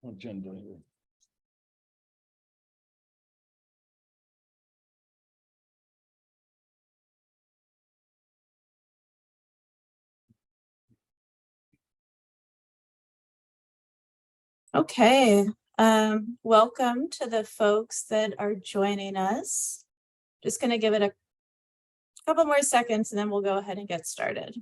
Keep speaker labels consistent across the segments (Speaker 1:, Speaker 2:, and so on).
Speaker 1: agenda here.
Speaker 2: Okay, welcome to the folks that are joining us. Just going to give it a couple more seconds and then we'll go ahead and get started.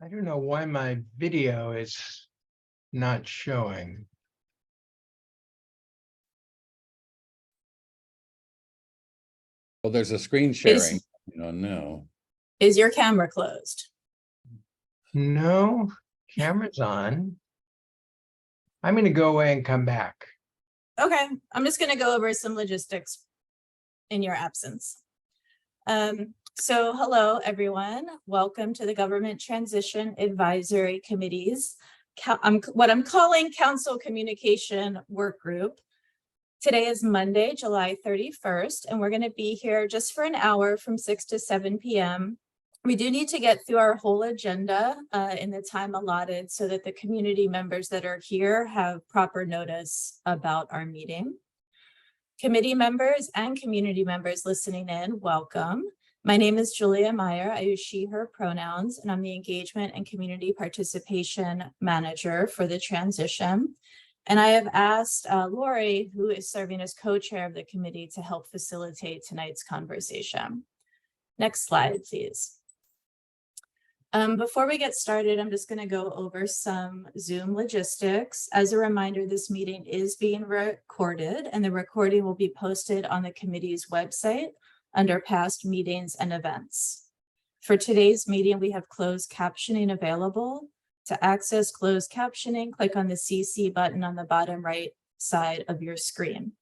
Speaker 3: I don't know why my video is not showing.
Speaker 1: Well, there's a screen sharing, no.
Speaker 2: Is your camera closed?
Speaker 3: No, camera's on. I'm going to go away and come back.
Speaker 2: Okay, I'm just going to go over some logistics in your absence. So hello, everyone. Welcome to the Government Transition Advisory Committee's what I'm calling Council Communication Work Group. Today is Monday, July 31st, and we're going to be here just for an hour from 6 to 7 p.m. We do need to get through our whole agenda in the time allotted so that the community members that are here have proper notice about our meeting. Committee members and community members listening in, welcome. My name is Julia Meyer. I use she, her pronouns, and I'm the Engagement and Community Participation Manager for the transition. And I have asked Lori, who is serving as co-chair of the committee, to help facilitate tonight's conversation. Next slide, please. Before we get started, I'm just going to go over some Zoom logistics. As a reminder, this meeting is being recorded, and the recording will be posted on the committee's website under past meetings and events. For today's meeting, we have closed captioning available. To access closed captioning, click on the CC button on the bottom right side of your screen.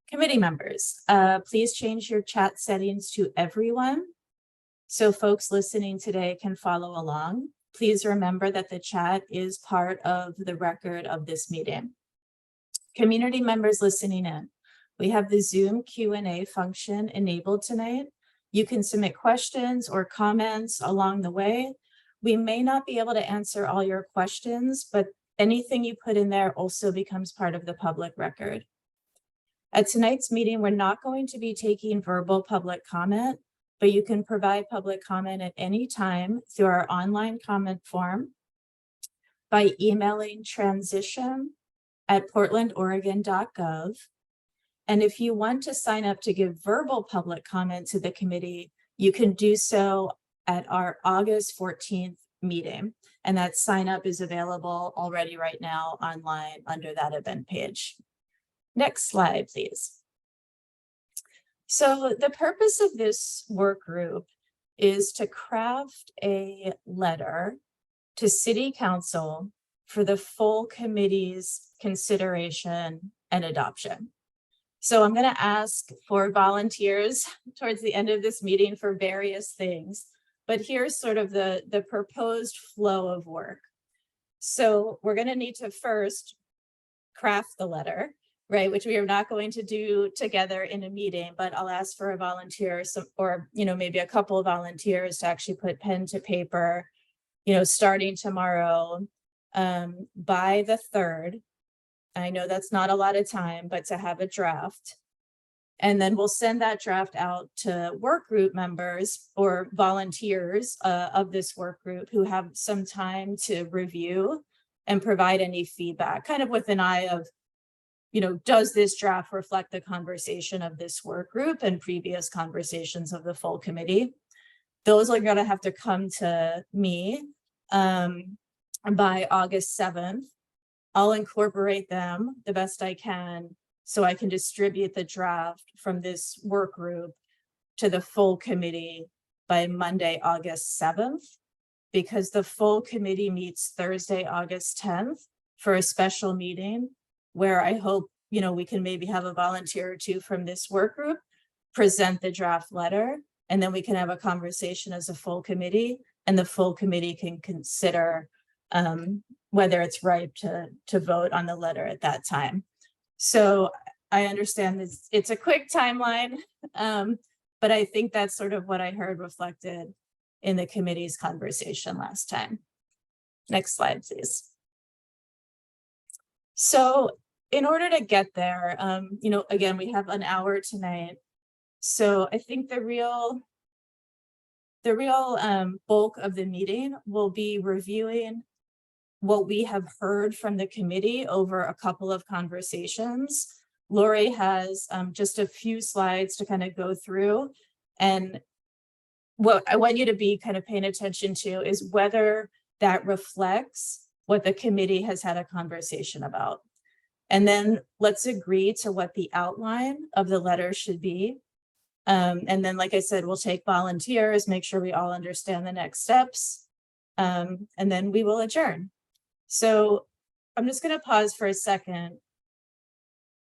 Speaker 2: Committee members, please change your chat settings to everyone so folks listening today can follow along. Please remember that the chat is part of the record of this meeting. Community members listening in, we have the Zoom Q&A function enabled tonight. You can submit questions or comments along the way. We may not be able to answer all your questions, but anything you put in there also becomes part of the public record. At tonight's meeting, we're not going to be taking verbal public comment, but you can provide public comment at any time through our online comment form by emailing transition@portlandoregon.gov. And if you want to sign up to give verbal public comment to the committee, you can do so at our August 14th meeting. And that sign up is available already right now online under that event page. Next slide, please. So the purpose of this work group is to craft a letter to City Council for the full committee's consideration and adoption. So I'm going to ask for volunteers towards the end of this meeting for various things, but here's sort of the proposed flow of work. So we're going to need to first craft the letter, right, which we are not going to do together in a meeting, but I'll ask for a volunteer, or maybe a couple of volunteers to actually put pen to paper, starting tomorrow by the 3rd. I know that's not a lot of time, but to have a draft. And then we'll send that draft out to work group members or volunteers of this work group who have some time to review and provide any feedback, kind of with an eye of, does this draft reflect the conversation of this work group and previous conversations of the full committee? Those are going to have to come to me by August 7th. I'll incorporate them the best I can so I can distribute the draft from this work group to the full committee by Monday, August 7th, because the full committee meets Thursday, August 10th for a special meeting where I hope, we can maybe have a volunteer or two from this work group present the draft letter, and then we can have a conversation as a full committee, and the full committee can consider whether it's right to vote on the letter at that time. So I understand this, it's a quick timeline, But I think that's sort of what I heard reflected in the committee's conversation last time. Next slide, please. So in order to get there, again, we have an hour tonight. So I think the real bulk of the meeting will be reviewing what we have heard from the committee over a couple of conversations. Lori has just a few slides to kind of go through. And what I want you to be kind of paying attention to is whether that reflects what the committee has had a conversation about. And then let's agree to what the outline of the letter should be. And then, like I said, we'll take volunteers, make sure we all understand the next steps, and then we will adjourn. So I'm just going to pause for a second.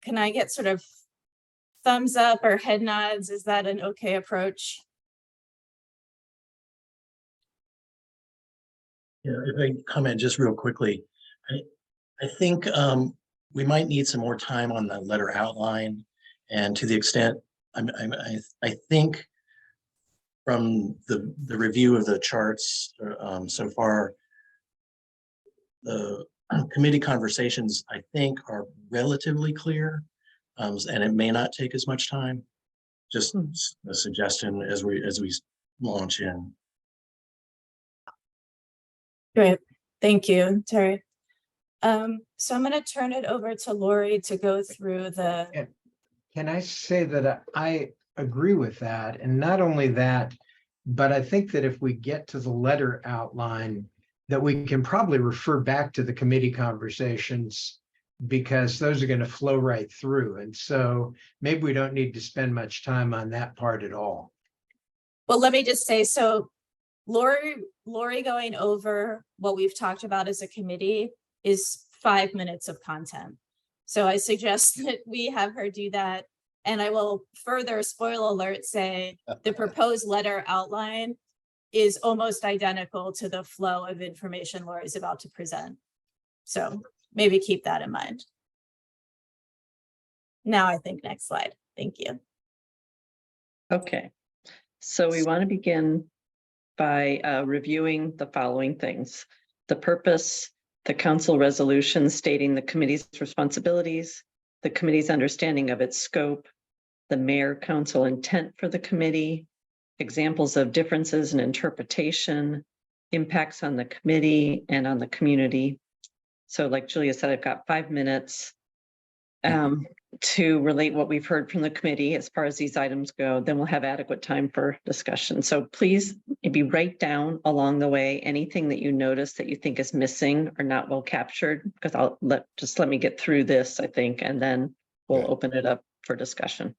Speaker 2: Can I get sort of thumbs up or head nods? Is that an okay approach?
Speaker 4: Yeah, if I comment just real quickly, I think we might need some more time on the letter outline, and to the extent I think from the review of the charts so far, the committee conversations I think are relatively clear, and it may not take as much time. Just a suggestion as we launch in.
Speaker 2: Great, thank you, Terry. So I'm going to turn it over to Lori to go through the.
Speaker 3: Can I say that I agree with that? And not only that, but I think that if we get to the letter outline, that we can probably refer back to the committee conversations, because those are going to flow right through. And so maybe we don't need to spend much time on that part at all.
Speaker 2: Well, let me just say, so Lori going over what we've talked about as a committee is 5 minutes of content. So I suggest that we have her do that. And I will further, spoiler alert, say the proposed letter outline is almost identical to the flow of information Lori is about to present. So maybe keep that in mind. Now I think next slide. Thank you.
Speaker 5: Okay, so we want to begin by reviewing the following things: the purpose, the council resolution stating the committee's responsibilities, the committee's understanding of its scope, the mayor-council intent for the committee, examples of differences in interpretation, impacts on the committee and on the community. So like Julia said, I've got 5 minutes to relate what we've heard from the committee as far as these items go. Then we'll have adequate time for discussion. So please maybe write down along the way anything that you notice that you think is missing or not well captured, because let me get through this, I think, and then we'll open it up for discussion.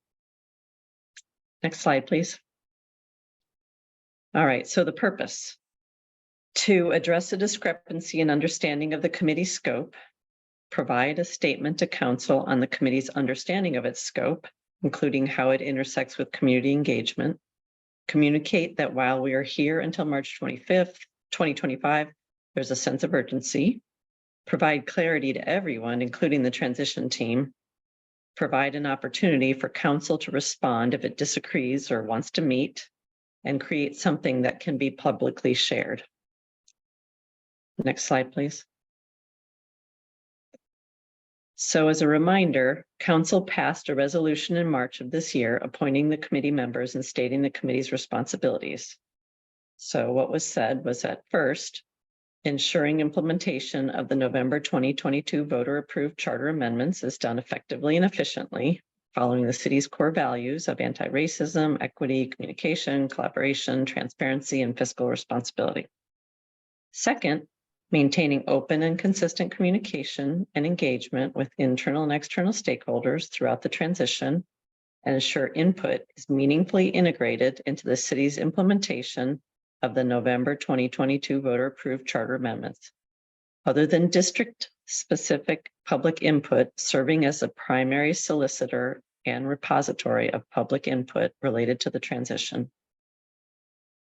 Speaker 5: Next slide, please. All right, so the purpose: to address a discrepancy in understanding of the committee's scope, provide a statement to council on the committee's understanding of its scope, including how it intersects with community engagement, communicate that while we are here until March 25th, 2025, there's a sense of urgency, provide clarity to everyone, including the transition team, provide an opportunity for council to respond if it disagrees or wants to meet, and create something that can be publicly shared. Next slide, please. So as a reminder, council passed a resolution in March of this year appointing the committee members and stating the committee's responsibilities. So what was said was that first, ensuring implementation of the November 2022 voter-approved charter amendments is done effectively and efficiently, following the city's core values of anti-racism, equity, communication, collaboration, transparency, and fiscal responsibility. Second, maintaining open and consistent communication and engagement with internal and external stakeholders throughout the transition, and ensure input is meaningfully integrated into the city's implementation of the November 2022 voter-approved charter amendments. Other than district-specific public input, serving as a primary solicitor and repository of public input related to the transition.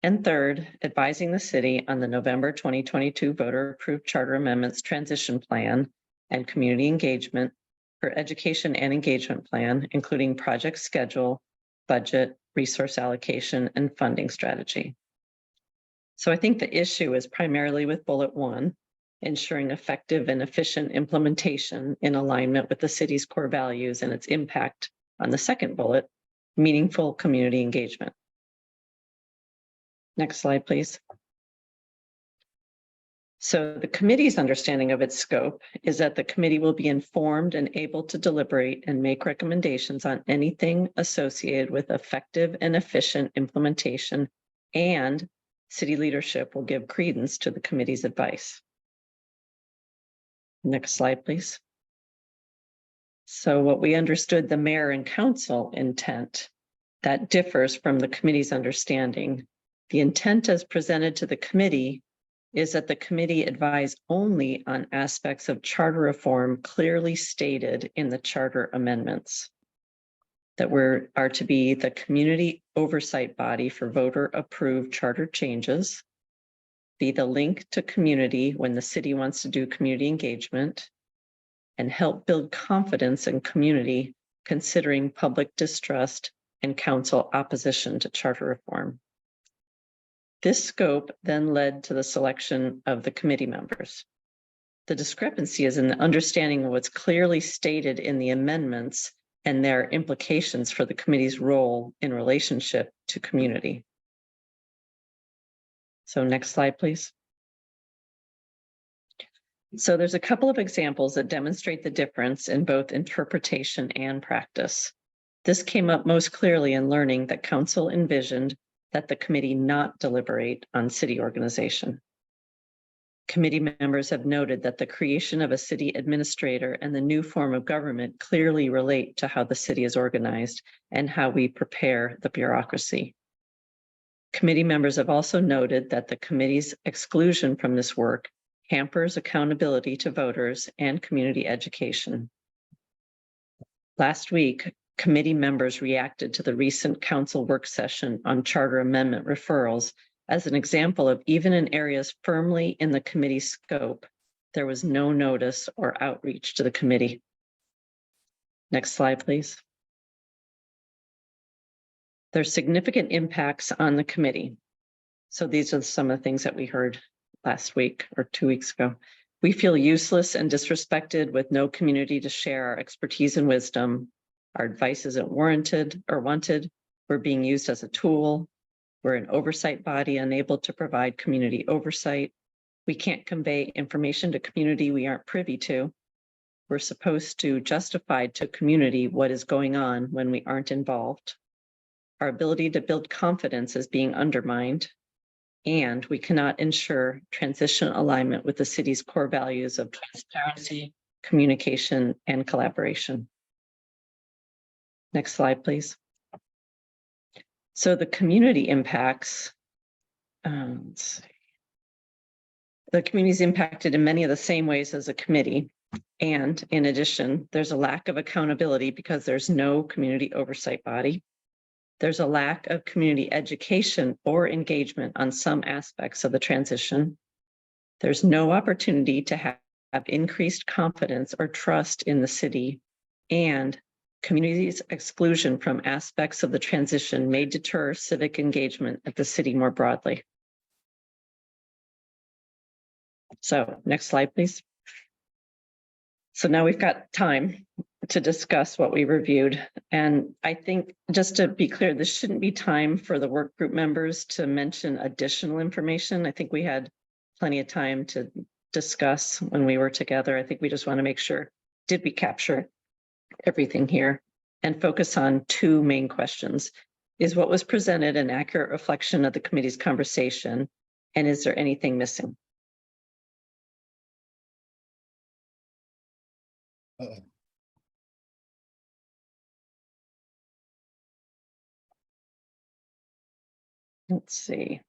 Speaker 5: And third, advising the city on the November 2022 voter-approved charter amendments transition plan and community engagement for education and engagement plan, including project schedule, budget, resource allocation, and funding strategy. So I think the issue is primarily with bullet 1, ensuring effective and efficient implementation in alignment with the city's core values and its impact on the second bullet, meaningful community engagement. Next slide, please. So the committee's understanding of its scope is that the committee will be informed and able to deliberate and make recommendations on anything associated with effective and efficient implementation, and city leadership will give credence to the committee's advice. Next slide, please. So what we understood the mayor and council intent that differs from the committee's understanding. The intent as presented to the committee is that the committee advise only on aspects of charter reform clearly stated in the charter amendments that are to be the community oversight body for voter approved charter changes, be the link to community when the city wants to do community engagement, and help build confidence in community considering public distrust and council opposition to charter reform. This scope then led to the selection of the committee members. The discrepancy is in the understanding of what's clearly stated in the amendments and their implications for the committee's role in relationship to community. So next slide, please. So there's a couple of examples that demonstrate the difference in both interpretation and practice. This came up most clearly in learning that council envisioned that the committee not deliberate on city organization. Committee members have noted that the creation of a city administrator and the new form of government clearly relate to how the city is organized and how we prepare the bureaucracy. Committee members have also noted that the committee's exclusion from this work hampers accountability to voters and community education. Last week, committee members reacted to the recent council work session on charter amendment referrals as an example of even in areas firmly in the committee's scope, there was no notice or outreach to the committee. Next slide, please. There's significant impacts on the committee. So these are some of the things that we heard last week or 2 weeks ago. We feel useless and disrespected with no community to share our expertise and wisdom. Our advice isn't warranted or wanted. We're being used as a tool. We're an oversight body unable to provide community oversight. We can't convey information to community we aren't privy to. We're supposed to justify to community what is going on when we aren't involved. Our ability to build confidence is being undermined, and we cannot ensure transition alignment with the city's core values of transparency, communication, and collaboration. Next slide, please. So the community impacts, let's see. The community is impacted in many of the same ways as a committee. And in addition, there's a lack of accountability because there's no community oversight body. There's a lack of community education or engagement on some aspects of the transition. There's no opportunity to have increased confidence or trust in the city, and community's exclusion from aspects of the transition may deter civic engagement at the city more broadly. So next slide, please. So now we've got time to discuss what we reviewed. And I think just to be clear, this shouldn't be time for the work group members to mention additional information. I think we had plenty of time to discuss when we were together. I think we just want to make sure, did we capture everything here, and focus on two main questions. Is what was presented an accurate reflection of the committee's conversation? And is there anything missing? Let's see.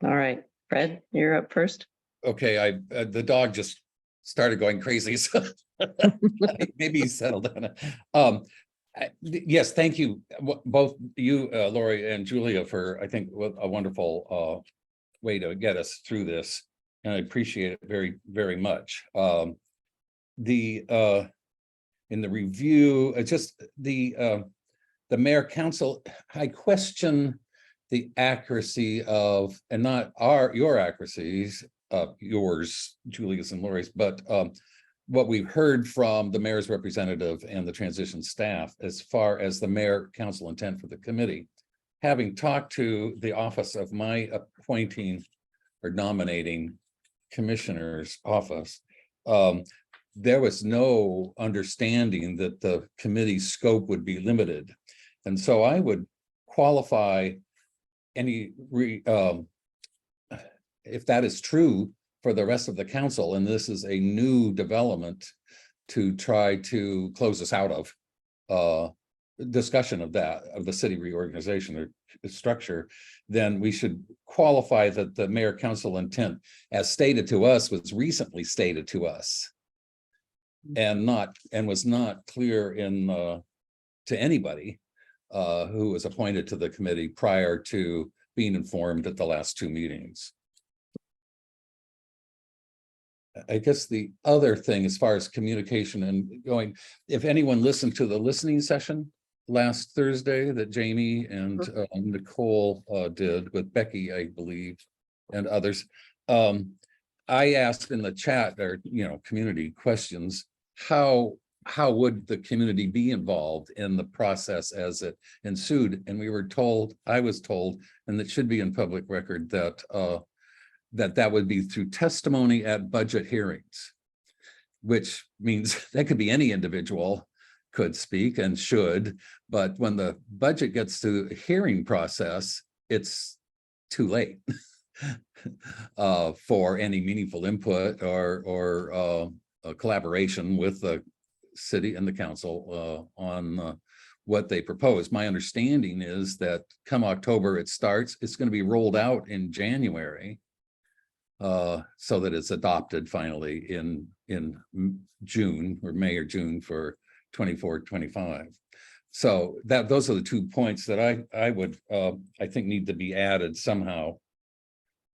Speaker 5: All right, Fred, you're up first.
Speaker 1: Okay, the dog just started going crazy, so maybe he settled down. Yes, thank you, both you, Lori and Julia, for I think a wonderful way to get us through this, and I appreciate it very, very much. In the review, just the the mayor council, I question the accuracy of, and not your accuracies, yours, Julius and Lori's, but what we've heard from the mayor's representative and the transition staff as far as the mayor council intent for the committee. Having talked to the office of my appointing or nominating commissioner's office, there was no understanding that the committee's scope would be limited. And so I would qualify any, if that is true for the rest of the council, and this is a new development to try to close us out of discussion of that, of the city reorganization or structure, then we should qualify that the mayor council intent as stated to us was recently stated to us and was not clear in to anybody who was appointed to the committee prior to being informed at the last two meetings. I guess the other thing, as far as communication and going, if anyone listened to the listening session last Thursday that Jamie and Nicole did with Becky, I believe, and others, I asked in the chat, or community questions, how would the community be involved in the process as it ensued? And we were told, I was told, and it should be in public record, that that would be through testimony at budget hearings, which means that could be any individual could speak and should, but when the budget gets to the hearing process, it's too late for any meaningful input or collaboration with the city and the council on what they propose. My understanding is that come October it starts, it's going to be rolled out in January, so that it's adopted finally in June or May or June for 24-25. So those are the 2 points that I would I think need to be added somehow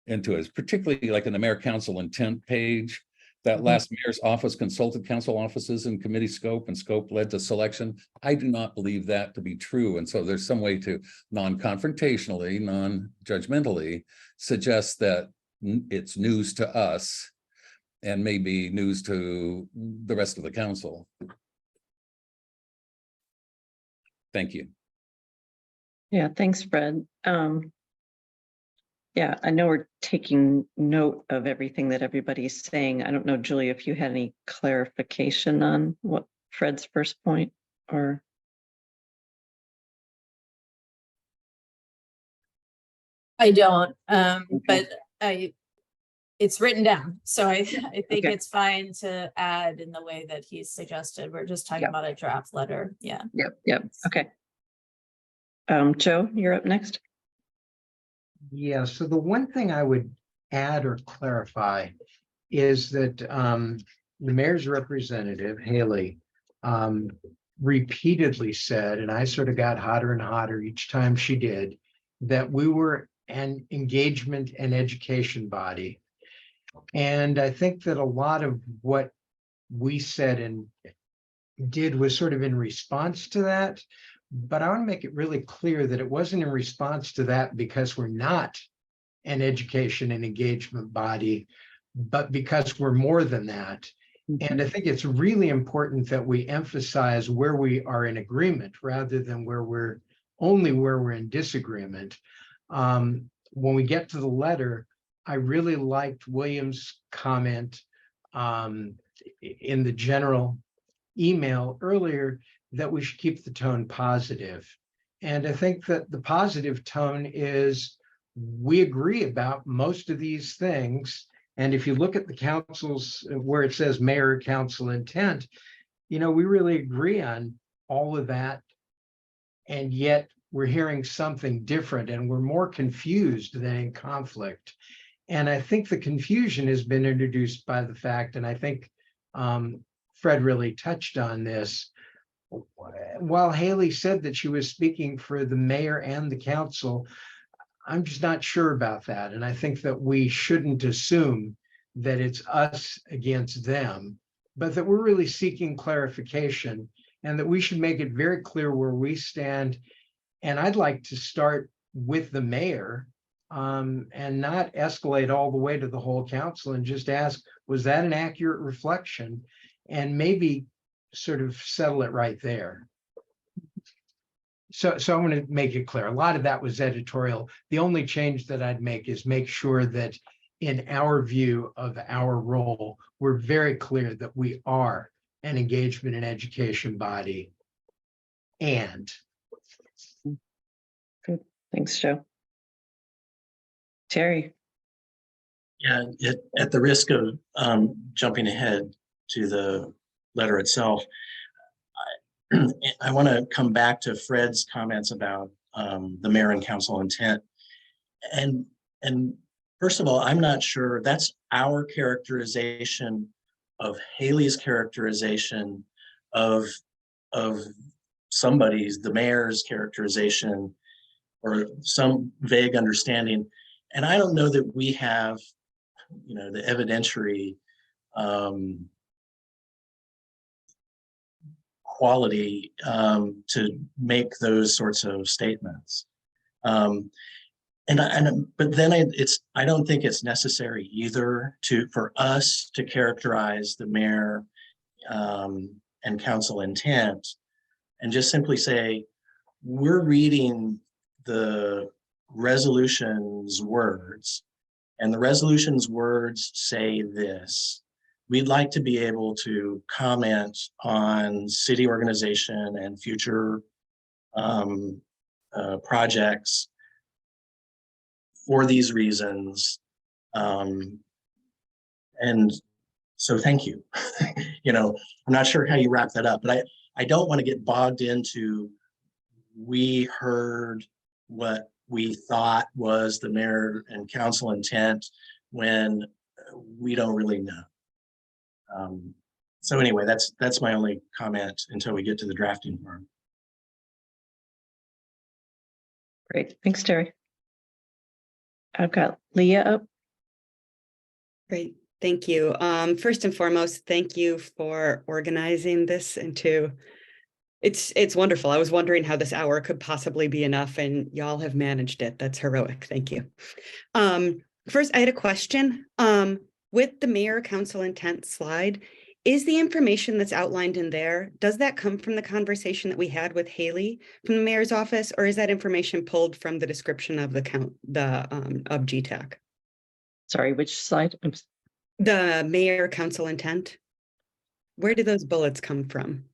Speaker 1: into it, particularly like in the mayor council intent page. That last mayor's office consulted council offices and committee scope, and scope led to selection. I do not believe that to be true. And so there's some way to non-confrontationally, non-judgmentally suggest that it's news to us and maybe news to the rest of the council. Thank you.
Speaker 5: Yeah, thanks, Fred. Yeah, I know we're taking note of everything that everybody's saying. I don't know, Julie, if you had any clarification on what Fred's first point or.
Speaker 2: I don't, but it's written down, so I think
Speaker 5: Okay.
Speaker 2: it's fine to add in the way that he's suggested. We're just talking
Speaker 5: Yep.
Speaker 2: about a draft letter. Yeah.
Speaker 5: Yep, okay. Joe, you're up next.
Speaker 3: Yeah, so the one thing I would add or clarify is that the mayor's representative, Haley, repeatedly said, and I sort of got hotter and hotter each time she did, that we were an engagement and education body. And I think that a lot of what we said and did was sort of in response to that. But I want to make it really clear that it wasn't in response to that because we're not an education and engagement body, but because we're more than that. And I think it's really important that we emphasize where we are in agreement rather than where we're in disagreement. When we get to the letter, I really liked William's comment in the general email earlier that we should keep the tone positive. And I think that the positive tone is we agree about most of these things. And if you look at the council's, where it says mayor council intent, we really agree on all of that. And yet we're hearing something different and we're more confused than in conflict. And I think the confusion has been introduced by the fact, and I think Fred really touched on this, while Haley said that she was speaking for the mayor and the council, I'm just not sure about that. And I think that we shouldn't assume that it's us against them, but that we're really seeking clarification. and that we should make it very clear where we stand. And I'd like to start with the mayor, and not escalate all the way to the whole council, and just ask, was that an accurate reflection? And maybe sort of settle it right there. So I'm going to make it clear. A lot of that was editorial. The only change that I'd make is make sure that in our view of our role, we're very clear that we are an engagement and education body. And
Speaker 5: Thanks, Joe. Terry.
Speaker 4: Yeah, at the risk of jumping ahead to the letter itself, I want to come back to Fred's comments about the mayor and council intent. And first of all, I'm not sure that's our characterization of Haley's characterization of somebody's, the mayor's characterization, or some vague understanding. And I don't know that we have, the evidentiary quality to make those sorts of statements. But then I don't think it's necessary either for us to characterize the mayor and council intent and just simply say, we're reading the resolution's words, and the resolution's words say this. We'd like to be able to comment on city organization and future projects for these reasons. And so thank you. I'm not sure how you wrap that up, but I don't want to get bogged into, we heard what we thought was the mayor and council intent when we don't really know. So anyway, that's my only comment until we get to the drafting part.
Speaker 5: Great. Thanks, Terry. I've got Leah up.
Speaker 6: Great. Thank you. First and foremost, thank you for organizing this into, it's wonderful. I was wondering how this hour could possibly be enough, and y'all have managed it. That's heroic. Thank you. First, I had a question. With the mayor council intent slide, is the information that's outlined in there, does that come from the conversation that we had with Haley from the mayor's office, or is that information pulled from the description of of GTAC?
Speaker 5: Sorry, which slide?
Speaker 6: The mayor council intent. Where do those bullets come from?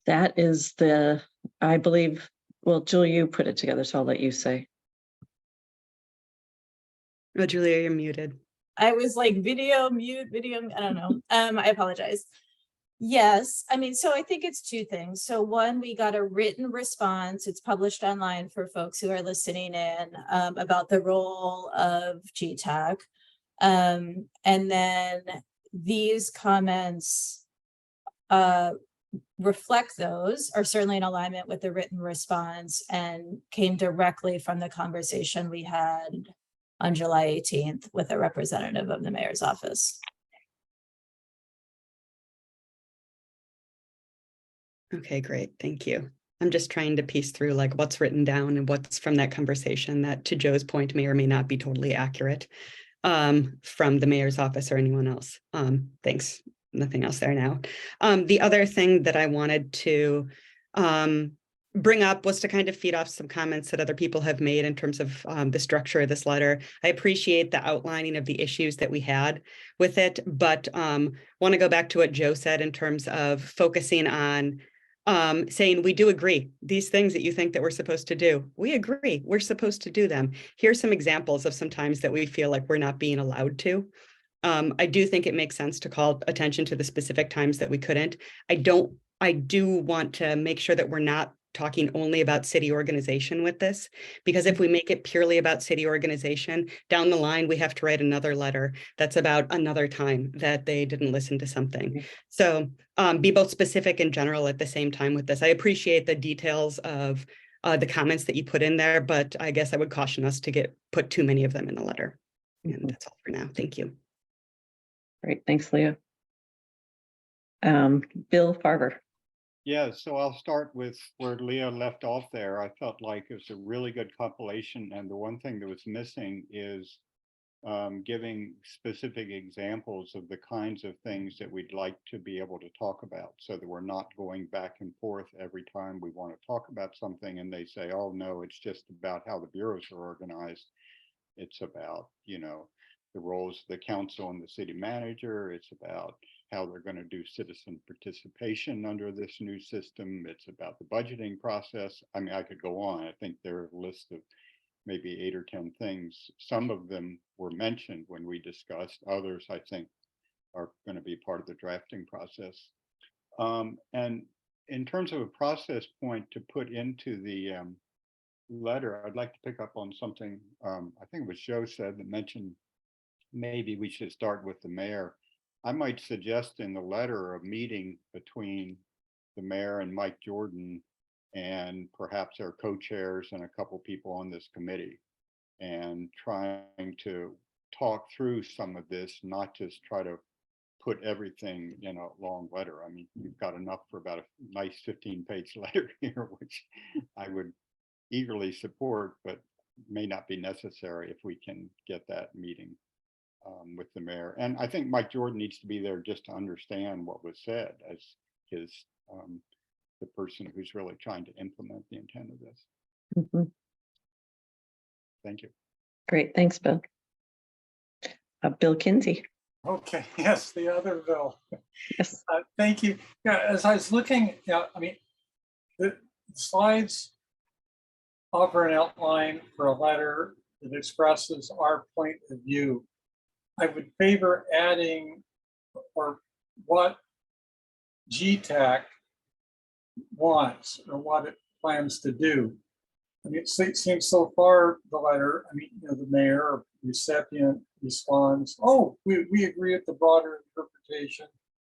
Speaker 5: That is I believe, well, Julie, you put it together, so I'll let you say.
Speaker 6: Oh, Julia, you're muted.
Speaker 2: I was like video, mute, video, I don't know. I apologize. Yes, so I think it's two things. So one, we got a written response. It's published online for folks who are listening in about the role of GTAC. And then these comments reflect those, are certainly in alignment with the written response, and came directly from the conversation we had on July 18th with a representative of the mayor's office.
Speaker 6: Okay, great. Thank you. I'm just trying to piece through like what's written down and what's from that conversation that, to Joe's point, may or may not be totally accurate from the mayor's office or anyone else. Thanks. Nothing else there now. The other thing that I wanted to bring up was to kind of feed off some comments that other people have made in terms of the structure of this letter. I appreciate the outlining of the issues that we had with it, but want to go back to what Joe said in terms of focusing on saying we do agree these things that you think that we're supposed to do. We agree we're supposed to do them. Here's some examples of some times that we feel like we're not being allowed to. I do think it makes sense to call attention to the specific times that we couldn't. I do want to make sure that we're not talking only about city organization with this, because if we make it purely about city organization, down the line, we have to write another letter that's about another time that they didn't listen to something. So be both specific and general at the same time with this. I appreciate the details of the comments that you put in there, but I guess I would caution us to put too many of them in the letter. And that's all for now. Thank you.
Speaker 5: Great, thanks, Leah. Bill Farber.
Speaker 7: Yeah, so I'll start with where Leah left off there. I felt like it was a really good compilation, and the one thing that was missing is giving specific examples of the kinds of things that we'd like to be able to talk about, so that we're not going back and forth every time we want to talk about something and they say, oh no, it's just about how the bureaus are organized. It's about, you know, the roles of the council and the city manager. It's about how they're going to do citizen participation under this new system. It's about the budgeting process. I mean, I could go on. I think there are a list of maybe 8 or 10 things. Some of them were mentioned when we discussed. Others, I think, are going to be part of the drafting process. And in terms of a process point to put into the letter, I'd like to pick up on something I think it was Joe said that mentioned maybe we should start with the mayor. I might suggest in the letter a meeting between the mayor and Mike Jordan and perhaps our co-chairs and a couple people on this committee, and trying to talk through some of this, not just try to put everything in a long letter. I mean, you've got enough for about a nice 15-page letter here, which I would eagerly support, but may not be necessary if we can get that meeting with the mayor. And I think Mike Jordan needs to be there just to understand what was said, as his the person who's really trying to implement the intent of this.
Speaker 5: Mhm.
Speaker 7: Thank you.
Speaker 5: Great, thanks, Bill. Bill Kinsey.
Speaker 8: Okay, yes, the other Bill.
Speaker 5: Yes.
Speaker 8: Thank you. Yeah, as I was looking, I mean, the slides offer an outline for a letter that expresses our point of view. I would favor adding or what GTAC wants or what it plans to do. I mean, it seems so far the letter, I mean, you know, the mayor or recipient responds, oh, we agree with the broader interpretation,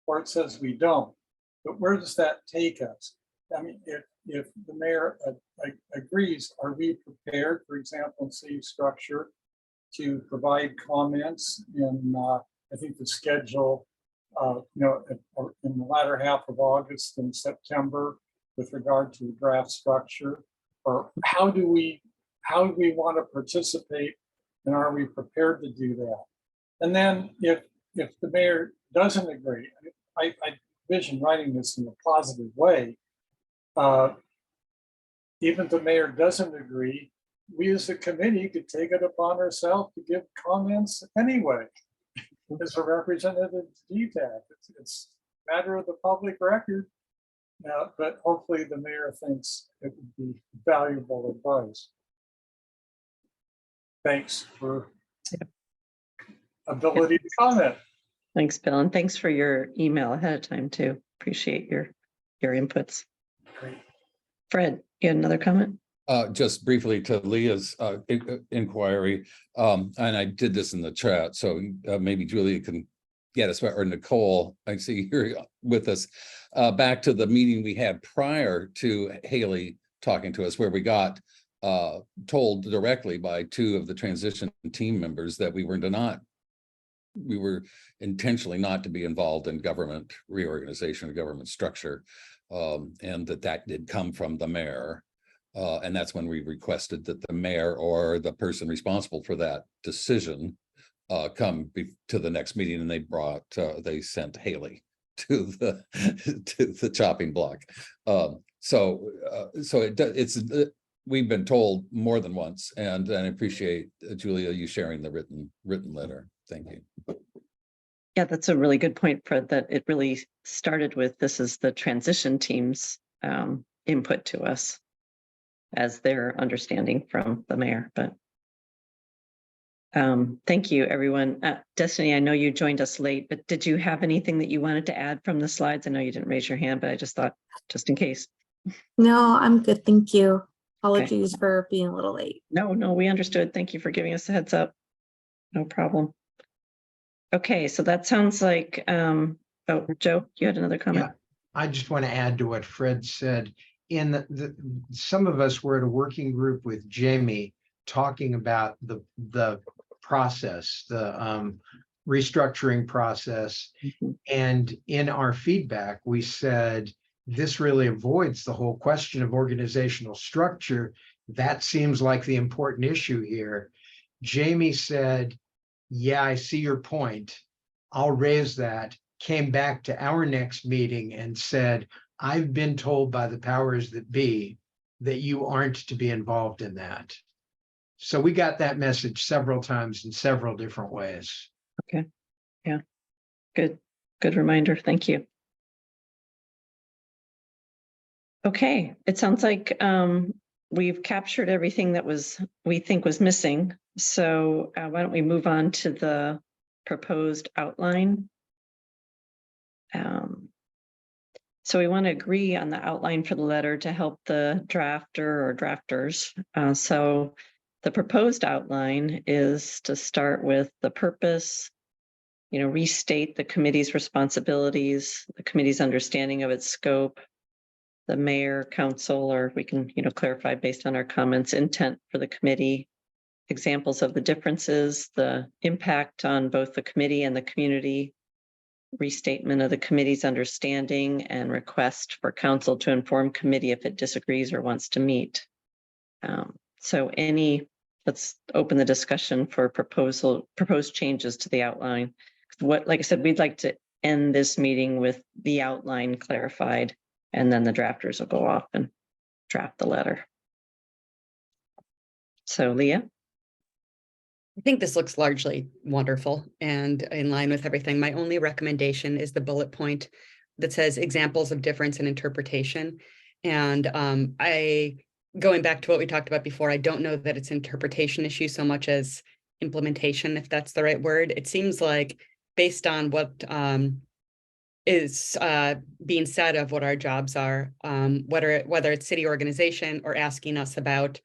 Speaker 8: or it says we don't. But where does that take us? I mean, if the mayor agrees, are we prepared, for example, in city structure, to provide comments in, I think the schedule, you know, in the latter half of August and September with regard to the draft structure? Or how do we want to participate, and are we prepared to do that? And then if the mayor doesn't agree, I envision writing this in a positive way. Even if the mayor doesn't agree, we as a committee could take it upon ourselves to give comments anyway. As a representative of GTAC, it's a matter of the public record. But hopefully the mayor thinks it would be valuable advice. Thanks for ability to comment.
Speaker 5: Thanks, Bill, and thanks for your email ahead of time too. Appreciate your inputs.
Speaker 8: Great.
Speaker 5: Fred, you had another comment?
Speaker 1: Just briefly to Leah's inquiry, and I did this in the chat, so maybe Julia can get us, or Nicole, I see here with us, back to the meeting we had prior to Haley talking to us, where we got told directly by 2 of the transition team members that we were intentionally not to be involved in government reorganization, government structure, and that did come from the mayor. And that's when we requested that the mayor or the person responsible for that decision come to the next meeting, and they sent Haley to the chopping block. We've been told more than once, and I appreciate Julia, you sharing the written letter. Thank you.
Speaker 5: Yeah, that's a really good point, Fred, that it really started with, this is the transition team's input to us as their understanding from the mayor. But thank you, everyone. Destiny, I know you joined us late, but did you have anything that you wanted to add from the slides? I know you didn't raise your hand, but I just thought, just in case.
Speaker 9: No, I'm good. Thank you. Apologies for being a little late.
Speaker 5: No, we understood. Thank you for giving us a heads up. No problem. Okay, so that sounds like, oh, Joe, you had another comment?
Speaker 3: Yeah, I just want to add to what Fred said. Some of us were at a working group with Jamie talking about the process, the restructuring process.
Speaker 5: Mhm.
Speaker 3: And in our feedback, we said, this really avoids the whole question of organizational structure. That seems like the important issue here. Jamie said, yeah, I see your point. I'll raise that. Came back to our next meeting and said, I've been told by the powers that be that you aren't to be involved in that. So we got that message several times in several different ways.
Speaker 5: Good reminder. Thank you. Okay, it sounds like we've captured everything that we think was missing. So why don't we move on to the proposed outline? So we want to agree on the outline for the letter to help the drafter or drafters. So the proposed outline is to start with the purpose, restate the committee's responsibilities, the committee's understanding of its scope, the mayor, council, or we can, clarify based on our comments, intent for the committee, examples of the differences, the impact on both the committee and the community, restatement of the committee's understanding, and request for council to inform committee if it disagrees or wants to meet. Let's open the discussion for proposed changes to the outline. Like I said, we'd like to end this meeting with the outline clarified, and then the drafters will go off and draft the letter. So Leah?
Speaker 6: I think this looks largely wonderful and in line with everything. My only recommendation is the bullet point that says examples of difference in interpretation. And going back to what we talked about before, I don't know that it's an interpretation issue so much as implementation, if that's the right word. It seems like based on what is being said of what our jobs are, whether it's city organization or asking us about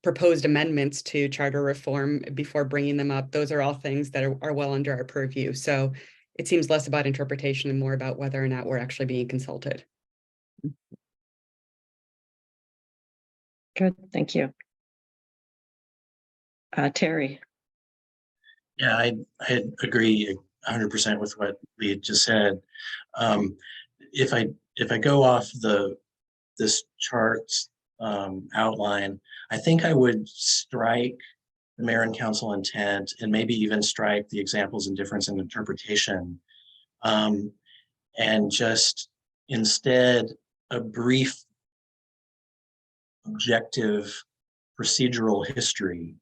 Speaker 6: proposed amendments to charter reform before bringing them up, those are all things that are well under our purview. So it seems less about interpretation and more about whether or not we're actually being consulted.
Speaker 5: Good, thank you. Terry?
Speaker 4: Yeah, I agree 100% with what Lee had just said. If I go off this chart's outline, I think I would strike the mayor and council intent, and maybe even strike the examples and difference in interpretation, and just instead a brief objective procedural history.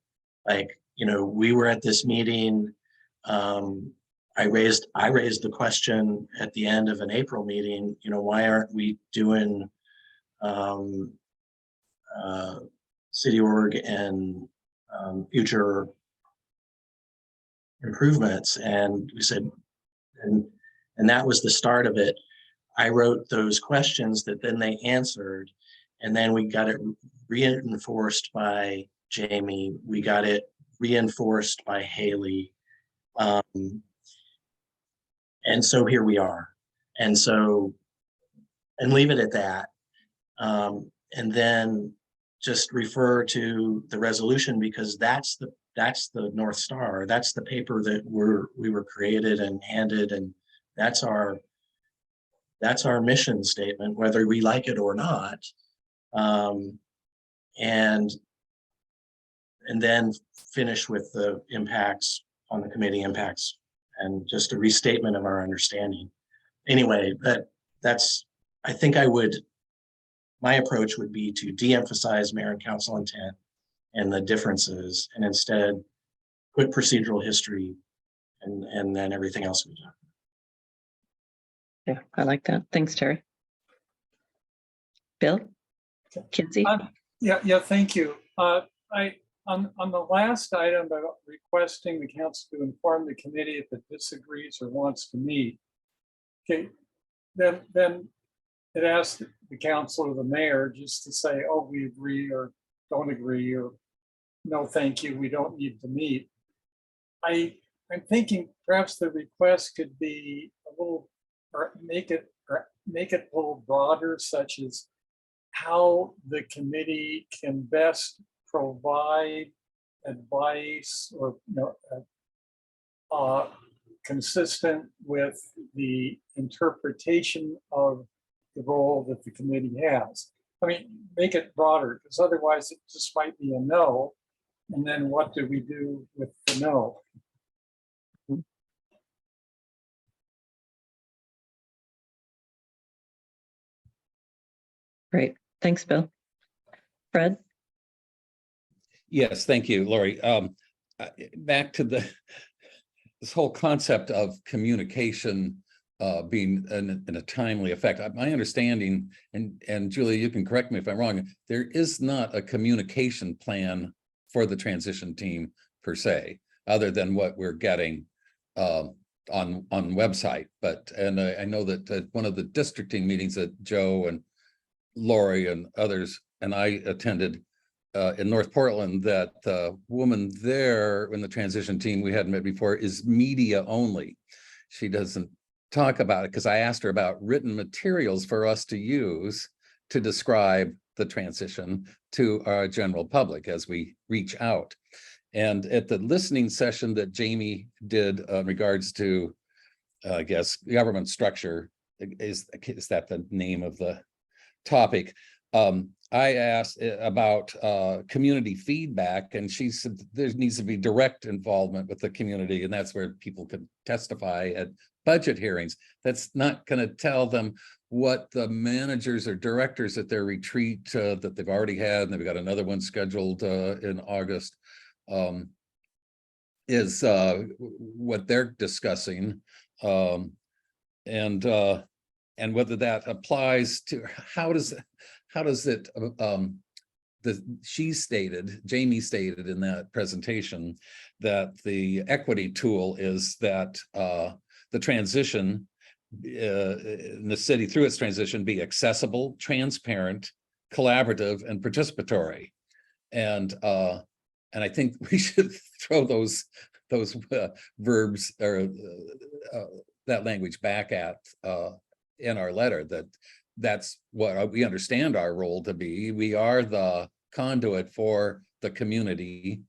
Speaker 4: Like, we were at this meeting. I raised the question at the end of an April meeting, why aren't we doing city org and future improvements? And we said, and that was the start of it. I wrote those questions that then they answered, and then we got it reinforced by Jamie. We got it reinforced by Haley. And so here we are. And leave it at that. And then just refer to the resolution, because that's the North Star. That's the paper that we were created and handed, and that's our mission statement, whether we like it or not. And then finish with the impacts on the committee, impacts, and just a restatement of our understanding. Anyway, I think my approach would be to de-emphasize mayor and council intent and the differences, and instead put procedural history and then everything else we do.
Speaker 5: Yeah, I like that. Thanks, Terry. Bill? Kinsey?
Speaker 8: Yeah, thank you. On the last item about requesting the council to inform the committee if it disagrees or wants to meet. Okay, then it asks the council or the mayor just to say, oh, we agree or don't agree, or no, thank you, we don't need to meet. I'm thinking perhaps the request could be a little, or make it a little broader, such as how the committee can best provide advice or consistent with the interpretation of the role that the committee has. I mean, make it broader, because otherwise it just might be a no. And then what do we do with the no?
Speaker 5: Great. Thanks, Bill. Fred?
Speaker 1: Yes, thank you, Lori. Back to this whole concept of communication being in a timely effect. My understanding, and Julia, you can correct me if I'm wrong, there is not a communication plan for the transition team per se, other than what we're getting on website. But I know that at one of the districting meetings that Joe and Lori and others and I attended in North Portland, that the woman there in the transition team we hadn't met before is media only. She doesn't talk about it, because I asked her about written materials for us to use to describe the transition to our general public as we reach out. And at the listening session that Jamie did in regards to, I guess, government structure, is that the name of the topic? I asked about community feedback, and she said there needs to be direct involvement with the community, and that's where people could testify at budget hearings. That's not going to tell them what the managers or directors at their retreat that they've already had, and they've got another one scheduled in August, is what they're discussing, and whether that applies to how does it Jamie stated in that presentation that the equity tool is that the transition in the city through its transition be accessible, transparent, collaborative, and participatory. And I think we should throw those verbs or that language back at in our letter, that's what we understand our role to be. We are the conduit for the community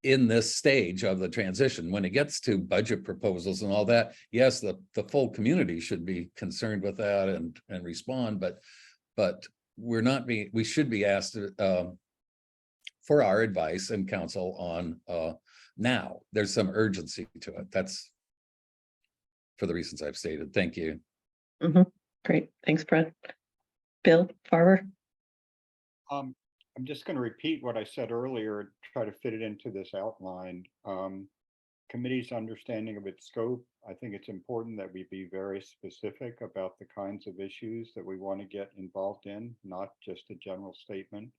Speaker 1: in this stage of the transition. When it gets to budget proposals and all that, yes, the full community should be concerned with that and respond, but we should be asked for our advice and counsel on now. There's some urgency to it. That's for the reasons I've stated. Thank you.
Speaker 5: Great. Thanks, Fred. Bill Farber?
Speaker 7: I'm just going to repeat what I said earlier and try to fit it into this outline. Committee's understanding of its scope. I think it's important that we be very specific about the kinds of issues that we want to get involved in, not just a general statement.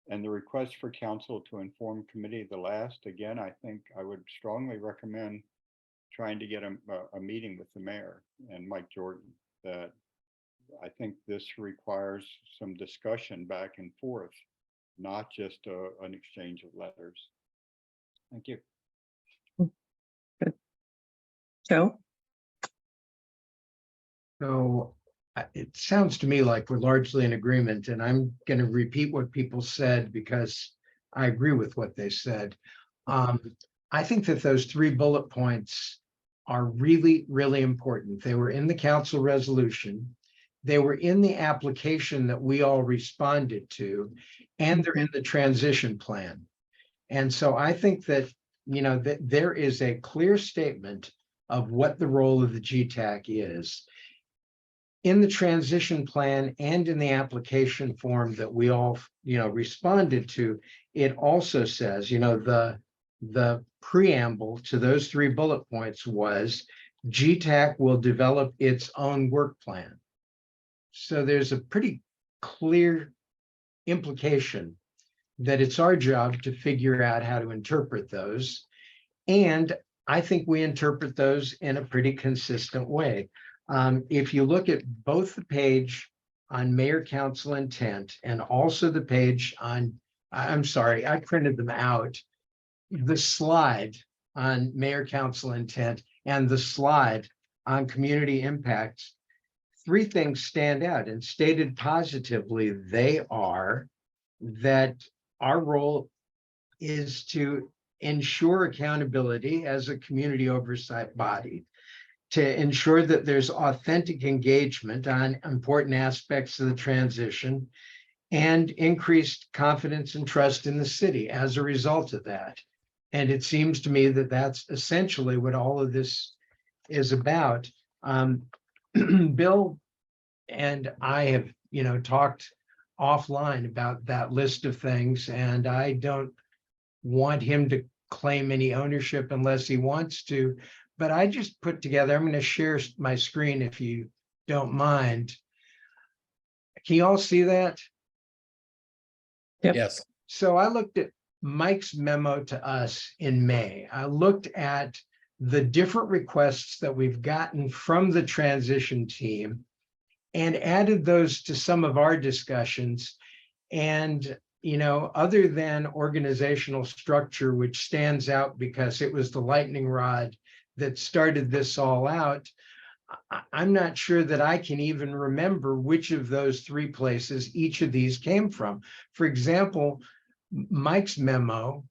Speaker 7: And the request for council to inform committee the last, again, I think I would strongly recommend trying to get a meeting with the mayor and Mike Jordan. That I think this requires some discussion back and forth, not just an exchange of letters. Thank you.
Speaker 5: Good. Joe?
Speaker 3: So it sounds to me like we're largely in agreement, and I'm going to repeat what people said because I agree with what they said. I think that those 3 bullet points are really, really important. They were in the council resolution. They were in the application that we all responded to, and they're in the transition plan. And so I think that, that there is a clear statement of what the role of the GTAC is. In the transition plan and in the application form that we all, responded to, it also says, the preamble to those 3 bullet points was GTAC will develop its own work plan. So there's a pretty clear implication that it's our job to figure out how to interpret those. And I think we interpret those in a pretty consistent way. If you look at both the page on mayor council intent and also the page on, I'm sorry, I printed them out, the slide on mayor council intent and the slide on community impact, 3 things stand out, and stated positively, they are that our role is to ensure accountability as a community oversight body, to ensure that there's authentic engagement on important aspects of the transition, and increased confidence and trust in the city as a result of that. And it seems to me that that's essentially what all of this is about. Bill and I have, talked offline about that list of things, and I don't want him to claim any ownership unless he wants to. But I just put together, I'm going to share my screen if you don't mind. Can you all see that?
Speaker 5: Yep.
Speaker 1: Yes.
Speaker 3: So I looked at Mike's memo to us in May. I looked at the different requests that we've gotten from the transition team and added those to some of our discussions. And, other than organizational structure, which stands out because it was the lightning rod that started this all out, I'm not sure that I can even remember which of those three places each of these came from. For example, Mike's memo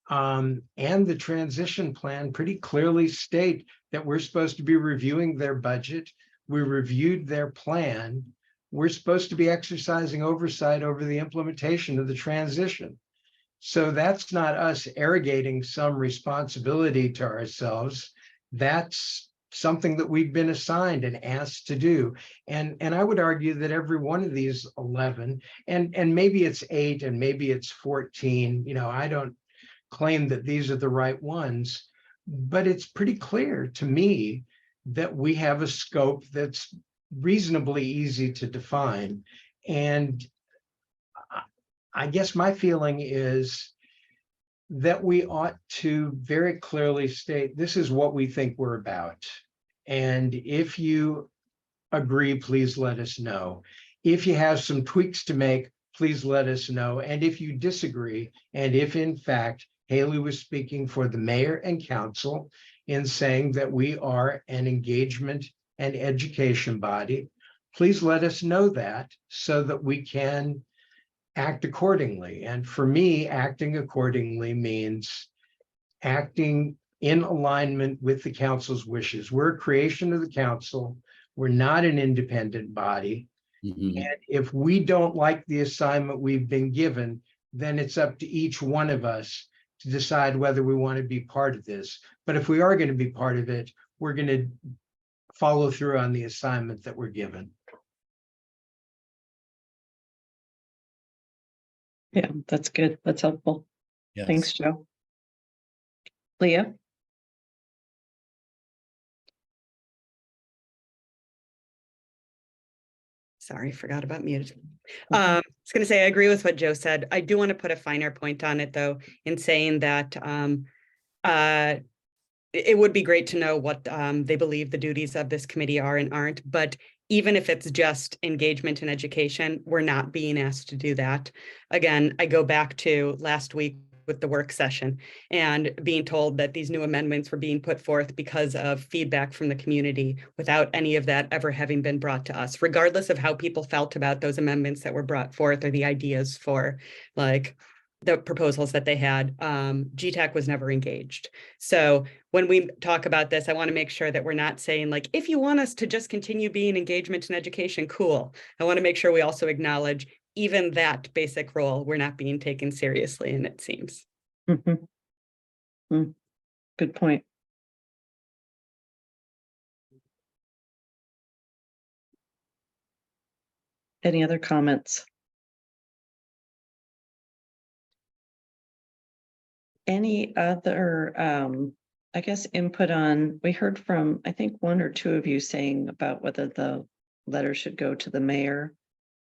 Speaker 3: and the transition plan pretty clearly state that we're supposed to be reviewing their budget. We reviewed their plan. We're supposed to be exercising oversight over the implementation of the transition. So that's not us arrogating some responsibility to ourselves. That's something that we've been assigned and asked to do. And I would argue that every one of these 11, and maybe it's 8 and maybe it's 14, I don't claim that these are the right ones, but it's pretty clear to me that we have a scope that's reasonably easy to define. And I guess my feeling is that we ought to very clearly state, this is what we think we're about. And if you agree, please let us know. If you have some tweaks to make, please let us know. And if you disagree, and if in fact, Haley was speaking for the mayor and council in saying that we are an engagement and education body, please let us know that so that we can act accordingly. And for me, acting accordingly means acting in alignment with the council's wishes. We're a creation of the council. We're not an independent body.
Speaker 1: Mhm.
Speaker 3: And if we don't like the assignment we've been given, then it's up to each one of us to decide whether we want to be part of this. But if we are going to be part of it, we're going to follow through on the assignment that we're given.
Speaker 5: Yeah, that's good. That's helpful.
Speaker 1: Yes.
Speaker 5: Thanks, Joe. Leah?
Speaker 6: Sorry, forgot about mute. I was going to say, I agree with what Joe said. I do want to put a finer point on it, though, in saying that it would be great to know what they believe the duties of this committee are and aren't. But even if it's just engagement and education, we're not being asked to do that. Again, I go back to last week with the work session and being told that these new amendments were being put forth because of feedback from the community without any of that ever having been brought to us, regardless of how people felt about those amendments that were brought forth or the ideas for like the proposals that they had. GTAC was never engaged. So when we talk about this, I want to make sure that we're not saying like, if you want us to just continue being engagement and education, cool. I want to make sure we also acknowledge even that basic role, we're not being taken seriously, and it seems.
Speaker 5: Mm-hmm. Good point. Any other comments? Any other, I guess, input on, we heard from, I think, 1 or 2 of you saying about whether the letter should go to the mayor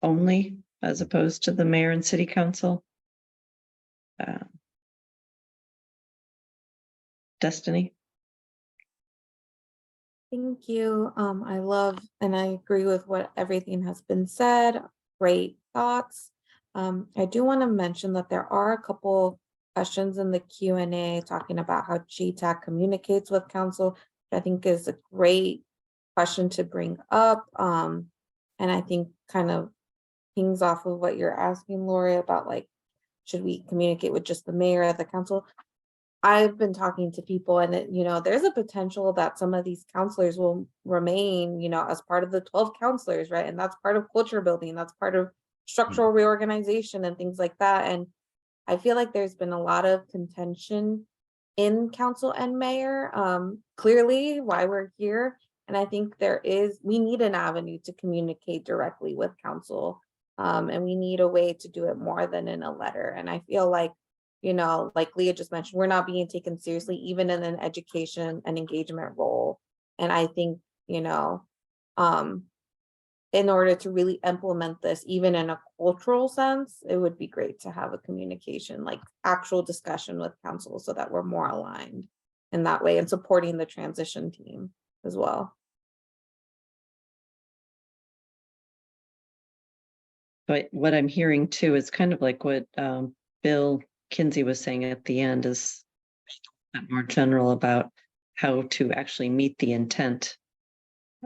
Speaker 5: only as opposed to the mayor and city council. Destiny?
Speaker 9: Thank you. I love and I agree with what everything has been said. Great thoughts. I do want to mention that there are a couple questions in the Q&A talking about how GTAC communicates with council, which I think is a great question to bring up. And I think kind of pings off of what you're asking, Lori, about like, should we communicate with just the mayor at the council? I've been talking to people and there's a potential that some of these counselors will remain, as part of the 12 counselors, right? And that's part of culture building, that's part of structural reorganization and things like that. And I feel like there's been a lot of contention in council and mayor, clearly why we're here. And I think we need an avenue to communicate directly with council. And we need a way to do it more than in a letter. And I feel like, like Leah just mentioned, we're not being taken seriously, even in an education and engagement role. And I think, in order to really implement this, even in a cultural sense, it would be great to have a communication, like actual discussion with council so that we're more aligned in that way and supporting the transition team as well.
Speaker 5: But what I'm hearing too is kind of like what Bill Kinsey was saying at the end, is more general about how to actually meet the intent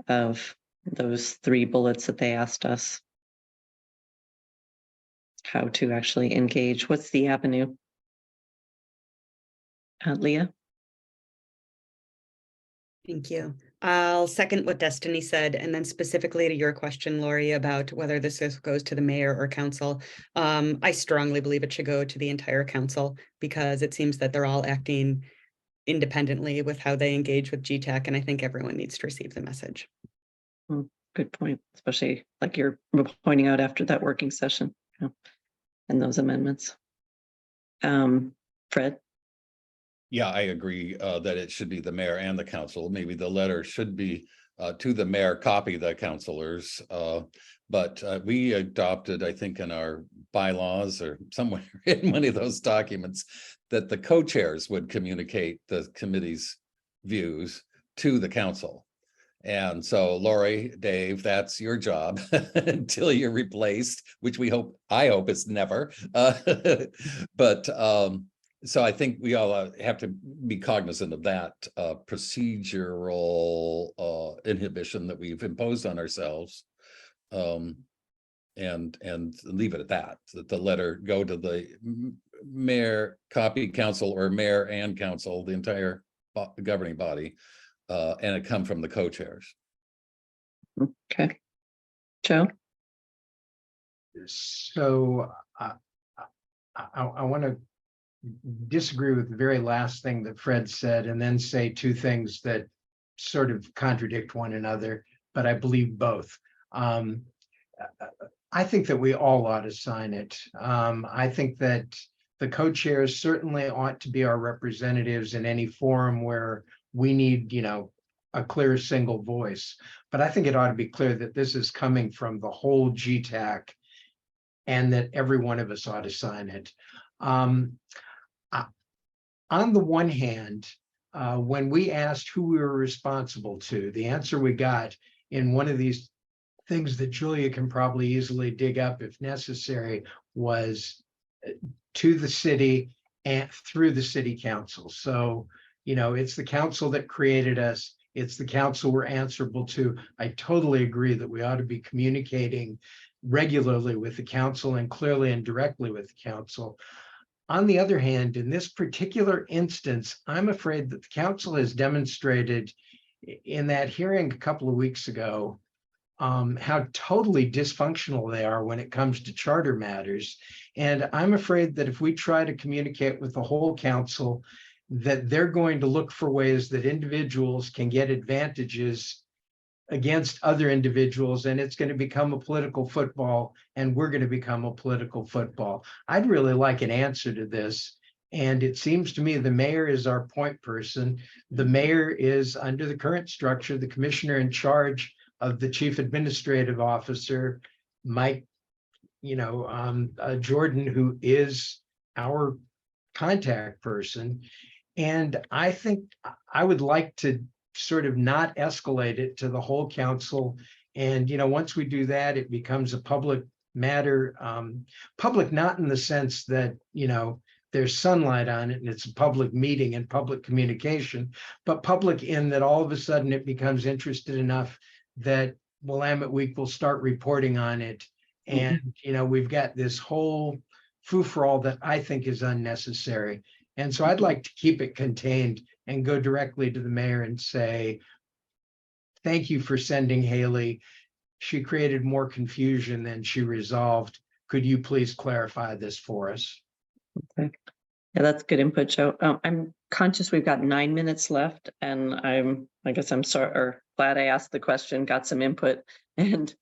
Speaker 5: of those 3 bullets that they asked us. How to actually engage. What's the avenue? Leah?
Speaker 6: Thank you. I'll second what Destiny said, and then specifically to your question, Lori, about whether this goes to the mayor or council. I strongly believe it should go to the entire council, because it seems that they're all acting independently with how they engage with GTAC, and I think everyone needs to receive the message.
Speaker 5: Good point, especially like you're pointing out after that working session, and those amendments. Fred?
Speaker 1: Yeah, I agree that it should be the mayor and the council. Maybe the letter should be to the mayor, copy the councilors. But we adopted, I think, in our bylaws or somewhere in one of those documents, that the co-chairs would communicate the committee's views to the council. And so, Lori, Dave, that's your job until you're replaced, which I hope is never. But so I think we all have to be cognizant of that procedural inhibition that we've imposed on ourselves, and leave it at that. That the letter go to the mayor, copy council, or mayor and council, the entire governing body, and it come from the co-chairs.
Speaker 5: Okay. Joe?
Speaker 3: So I want to disagree with the very last thing that Fred said, and then say 2 things that sort of contradict one another, but I believe both. I think that we all ought to sign it. I think that the co-chairs certainly ought to be our representatives in any forum where we need, a clear single voice. But I think it ought to be clear that this is coming from the whole GTAC, and that every one of us ought to sign it. On the one hand, when we asked who we were responsible to, the answer we got in one of these things that Julia can probably easily dig up if necessary was to the city and through the city council. So, it's the council that created us. It's the council we're answerable to. I totally agree that we ought to be communicating regularly with the council, and clearly and directly with the council. On the other hand, in this particular instance, I'm afraid that the council has demonstrated in that hearing a couple of weeks ago how totally dysfunctional they are when it comes to charter matters. And I'm afraid that if we try to communicate with the whole council, that they're going to look for ways that individuals can get advantages against other individuals, and it's going to become a political football, and we're going to become a political football. I'd really like an answer to this. And it seems to me the mayor is our point person. The mayor is, under the current structure, the commissioner in charge of the chief administrative officer, Mike, Jordan, who is our contact person. And I think I would like to sort of not escalate it to the whole council. And, once we do that, it becomes a public matter, public not in the sense that, there's sunlight on it and it's a public meeting and public communication, but public in that all of a sudden it becomes interested enough that Willamette Week will start reporting on it. And, we've got this whole frou-for-all that I think is unnecessary. And so I'd like to keep it contained and go directly to the mayor and say, thank you for sending Haley. She created more confusion than she resolved. Could you please clarify this for us?
Speaker 5: Okay. Yeah, that's good input, Joe. I'm conscious we've got 9 minutes left, and I guess I'm sorry, or glad I asked the question, got some input, and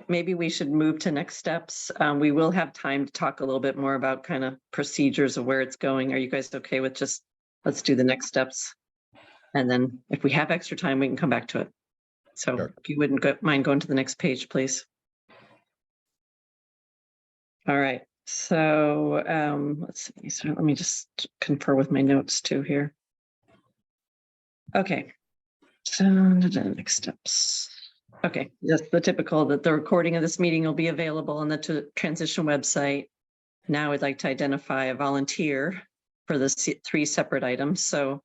Speaker 5: maybe we should move to next steps. We will have time to talk a little bit more about kind of procedures of where it's going. Are you guys okay with just, let's do the next steps? And then if we have extra time, we can come back to it. So
Speaker 1: Sure.
Speaker 5: if you wouldn't mind going to the next page, please. All right. So let's see. So let me just confer with my notes too here. Okay. So the next steps. Okay, just the typical that the recording of this meeting will be available on the transition website. Now I'd like to identify a volunteer for the 3 separate items. So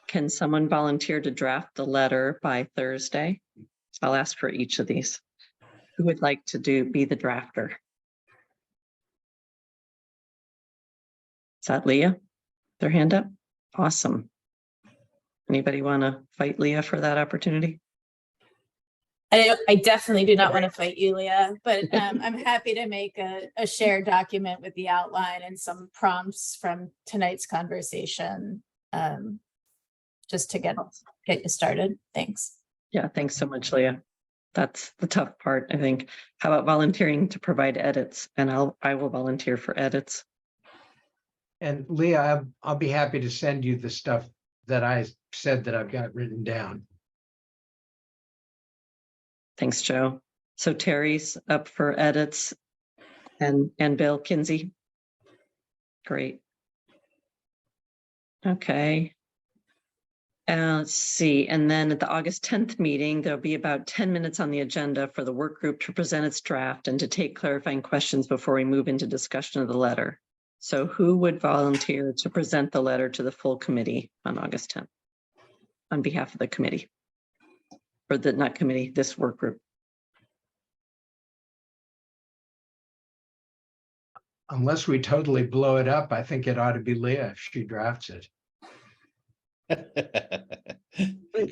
Speaker 5: can someone volunteer to draft the letter by Thursday? I'll ask for each of these. Who would like to be the drafter? Is that Leah? Their hand up? Awesome. Anybody want to fight Leah for that opportunity?
Speaker 2: I definitely do not want to fight you, Leah, but I'm happy to make a shared document with the outline and some prompts from tonight's conversation, just to get you started. Thanks.
Speaker 5: Yeah, thanks so much, Leah. That's the tough part, I think. How about volunteering to provide edits? And I will volunteer for edits.
Speaker 3: And Leah, I'll be happy to send you the stuff that I said that I've got written down.
Speaker 5: Thanks, Joe. So Terry's up for edits and Bill Kinsey. Great. Okay. Let's see. And then at the August 10th meeting, there'll be about 10 minutes on the agenda for the work group to present its draft and to take clarifying questions before we move into discussion of the letter. So who would volunteer to present the letter to the full committee on August 10th on behalf of the committee? Or the, not committee, this work group.
Speaker 3: Unless we totally blow it up, I think it ought to be Leah if she drafts it.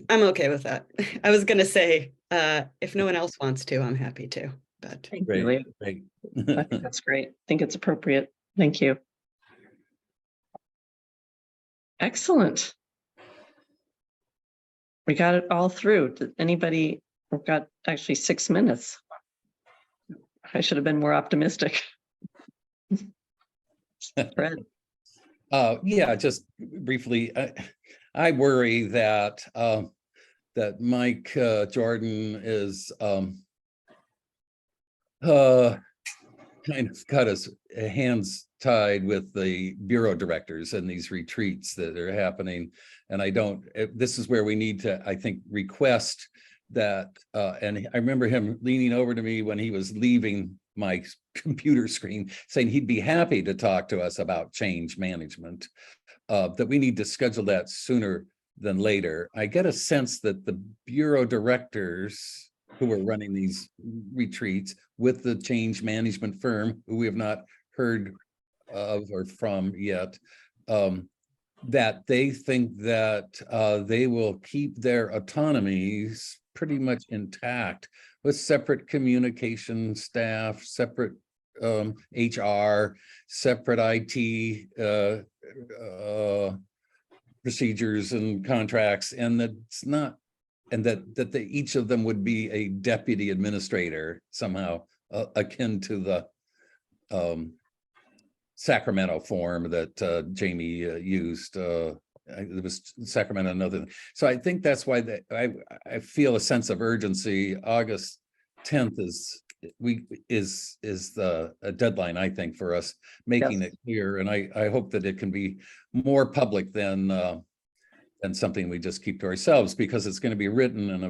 Speaker 6: I'm okay with that. I was gonna say, if no one else wants to, I'm happy to, but.
Speaker 5: Thank you, Leah.
Speaker 1: Great.
Speaker 5: I think that's great. I think it's appropriate. Thank you. Excellent. We got it all through. Did anybody, we've got actually 6 minutes. I should have been more optimistic. Fred.
Speaker 1: Yeah, just briefly, I worry that that Mike Jordan is kind of got his hands tied with the bureau directors and these retreats that are happening. And this is where we need to, I think, request that, and I remember him leaning over to me when he was leaving my computer screen saying he'd be happy to talk to us about change management, that we need to schedule that sooner than later. I get a sense that the bureau directors who are running these retreats with the change management firm, who we have not heard of or from yet, that they think that they will keep their autonomies pretty much intact with separate communication staff, separate HR, separate IT procedures and contracts, and that's not, and that each of them would be a deputy administrator somehow, akin to the Sacramento form that Jamie used. It was Sacramento, another. So I think that's why I feel a sense of urgency. August 10th is a deadline, I think, for us making it clear, and I hope that it can be more public than something we just keep to ourselves, because it's going to be written in a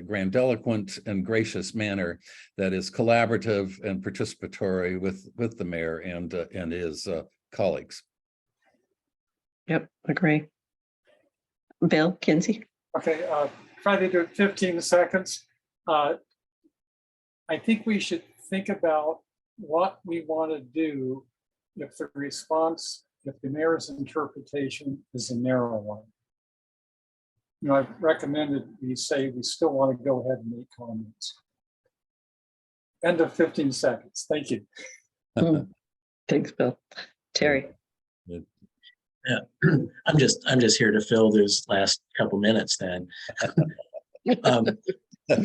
Speaker 1: grandiloquent and gracious manner that is collaborative and participatory with the mayor and his colleagues.
Speaker 5: Yep, agree. Bill Kinsey.
Speaker 8: Okay, try to do it 15 seconds. I think we should think about what we want to do if the response if the mayor's interpretation is a narrow one. You know, I've recommended we say we still want to go ahead and make comments. End of 15 seconds. Thank you.
Speaker 5: Thanks, Bill. Terry.
Speaker 4: Yeah, I'm just here to fill those last couple minutes then.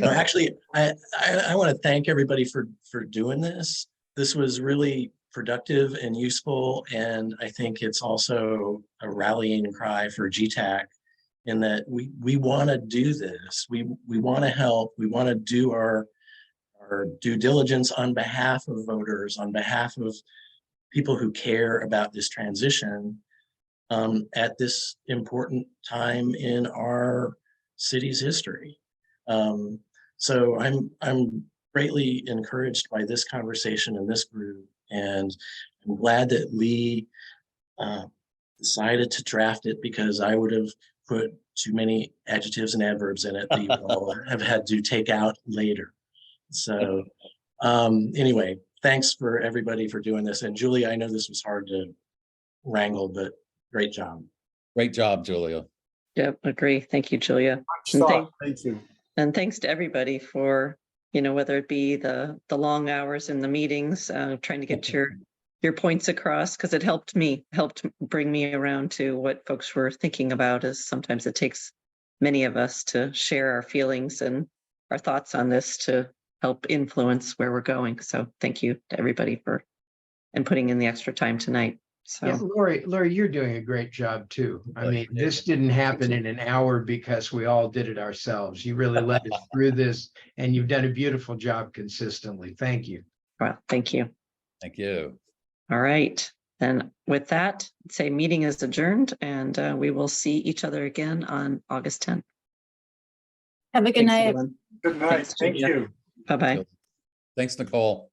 Speaker 4: Actually, I want to thank everybody for doing this. This was really productive and useful, and I think it's also a rallying cry for GTAC in that we want to do this. We want to help. We want to do our due diligence on behalf of voters, on behalf of people who care about this transition at this important time in our city's history. So I'm greatly encouraged by this conversation and this group, and I'm glad that Lee decided to draft it, because I would have put too many adjectives and adverbs in it that you all have had to take out later. So anyway, thanks for everybody for doing this. And Julie, I know this was hard to wrangle, but great job.
Speaker 1: Great job, Julia.
Speaker 5: Yep, agree. Thank you, Julia.
Speaker 8: Thank you.
Speaker 5: And thanks to everybody for, whether it be the long hours in the meetings, trying to get your points across, because it helped bring me around to what folks were thinking about, as sometimes it takes many of us to share our feelings and our thoughts on this to help influence where we're going. So thank you to everybody and putting in the extra time tonight. So
Speaker 3: Yeah, Lori, you're doing a great job too. I mean, this didn't happen in an hour because we all did it ourselves. You really led us through this, and you've done a beautiful job consistently. Thank you.
Speaker 5: well, thank you.
Speaker 1: Thank you.
Speaker 5: All right. And with that, say meeting is adjourned, and we will see each other again on August 10th.
Speaker 2: Have a good night.
Speaker 8: Good night.
Speaker 5: Thanks,
Speaker 8: Thank
Speaker 5: Julia.
Speaker 8: you.
Speaker 5: Bye-bye.
Speaker 1: Thanks, Nicole.